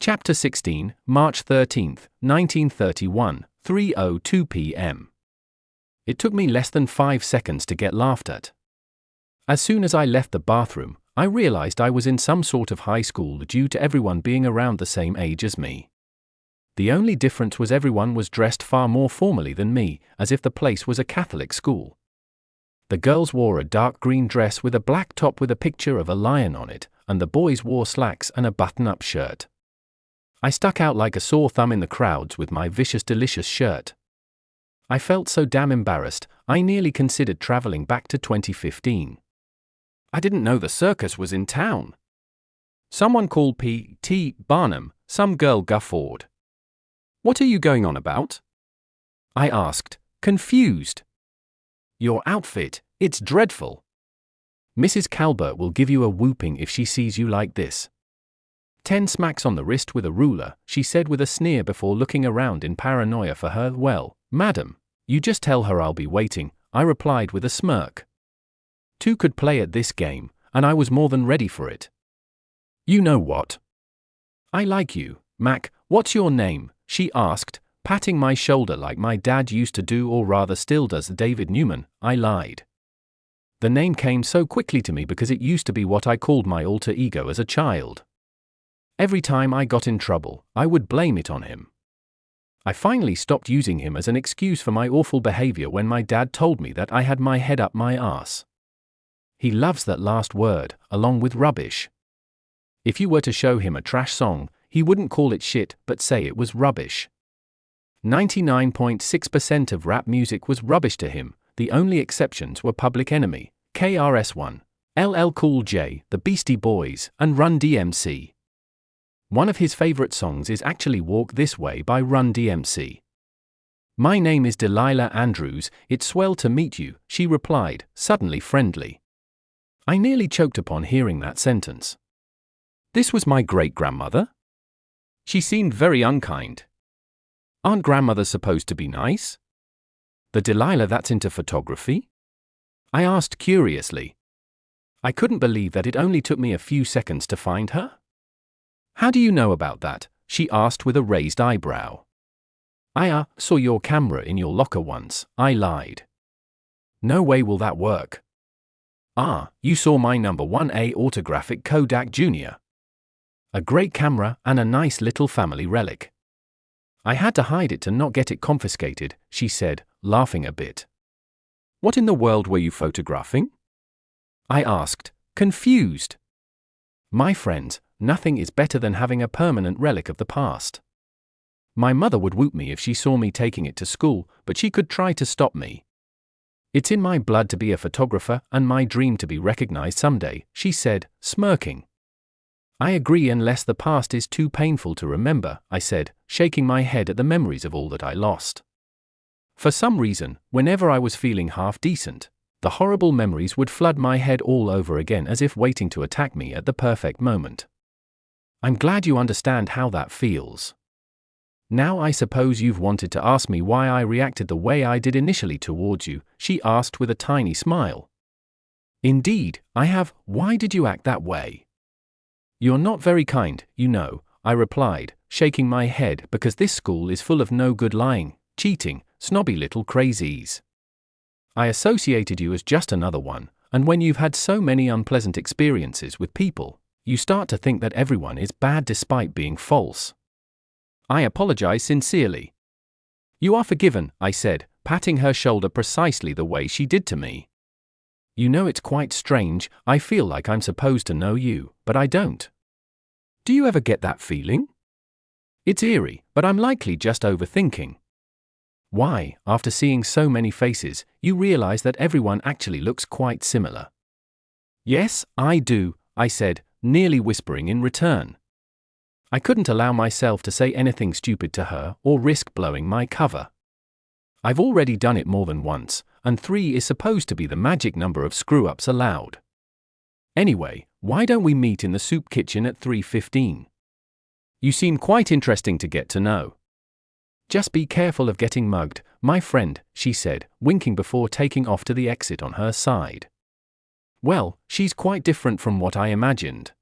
Chapter 16, March 13, 1931, 3:02 p.m. It took me less than 5 seconds to get laughed at. As soon as I left the bathroom, I realized I was in some sort of high school due to everyone being around the same age as me. The only difference was everyone was dressed far more formally than me, as if the place was a Catholic school. The girls wore a dark green dress with a black top with a picture of a lion on it, and the boys wore slacks and a button-up shirt. I stuck out like a sore thumb in the crowds with my vicious delicious shirt. I felt so damn embarrassed, I nearly considered traveling back to 2015. I didn't know the circus was in town. Someone called P.T. Barnum, some girl guffawed. "What are you going on about?" I asked, confused. "Your outfit, it's dreadful. Mrs. Calvert will give you a whooping if she sees you like this." 10 smacks on the wrist with a ruler, she said with a sneer before looking around in paranoia for her. "Well, madam, you just tell her I'll be waiting," I replied with a smirk. 2 could play at this game, and I was more than ready for it. "You know what? I like you, Mac. What's your name?" she asked, patting my shoulder like my dad used to do, or rather still does. "David Newman," I lied. The name came so quickly to me because it used to be what I called my alter ego as a child. Every time I got in trouble, I would blame it on him. I finally stopped using him as an excuse for my awful behavior when my dad told me that I had my head up my ass. He loves that last word, along with rubbish. If you were to show him a trash song, he wouldn't call it shit but say it was rubbish. 99.6% of rap music was rubbish to him. The only exceptions were Public Enemy, KRS-One, LL Cool J, the Beastie Boys, and Run DMC. One of his favorite songs is actually Walk This Way by Run DMC. "My name is Delilah Andrews, it's swell to meet you," she replied, suddenly friendly. I nearly choked upon hearing that sentence. This was my great-grandmother? She seemed very unkind. Aren't grandmothers supposed to be nice? The Delilah that's into photography? I asked curiously. I couldn't believe that it only took me a few seconds to find her. "How do you know about that?" she asked with a raised eyebrow. "I saw your camera in your locker once," I lied. "No way will that work." You saw my number 1A autographic Kodak Jr. A great camera and a nice little family relic. I had to hide it to not get it confiscated," she said, laughing a bit. "What in the world were you photographing?" I asked, confused. My friends, nothing is better than having a permanent relic of the past. My mother would whoop me if she saw me taking it to school, but she could try to stop me. "It's in my blood to be a photographer and my dream to be recognized someday," she said, smirking. "I agree unless the past is too painful to remember," I said, shaking my head at the memories of all that I lost. For some reason, whenever I was feeling half decent, the horrible memories would flood my head all over again as if waiting to attack me at the perfect moment. I'm glad you understand how that feels. Now I suppose you've wanted to ask me why I reacted the way I did initially towards you, she asked with a tiny smile. Indeed, I have. Why did you act that way? You're not very kind, you know, I replied, shaking my head because this school is full of no good lying, cheating, snobby little crazies. I associated you as just another one, and when you've had so many unpleasant experiences with people, you start to think that everyone is bad despite being false. I apologize sincerely. You are forgiven, I said, patting her shoulder precisely the way she did to me. You know, it's quite strange, I feel like I'm supposed to know you, but I don't. Do you ever get that feeling? It's eerie, but I'm likely just overthinking. Why, after seeing so many faces, you realize that everyone actually looks quite similar. Yes, I do, I said, nearly whispering in return. I couldn't allow myself to say anything stupid to her or risk blowing my cover. I've already done it more than once, and 3 is supposed to be the magic number of screw-ups allowed. Anyway, why don't we meet in the soup kitchen at 3:15? You seem quite interesting to get to know. Just be careful of getting mugged, my friend, she said, winking before taking off to the exit on her side. Well, she's quite different from what I imagined.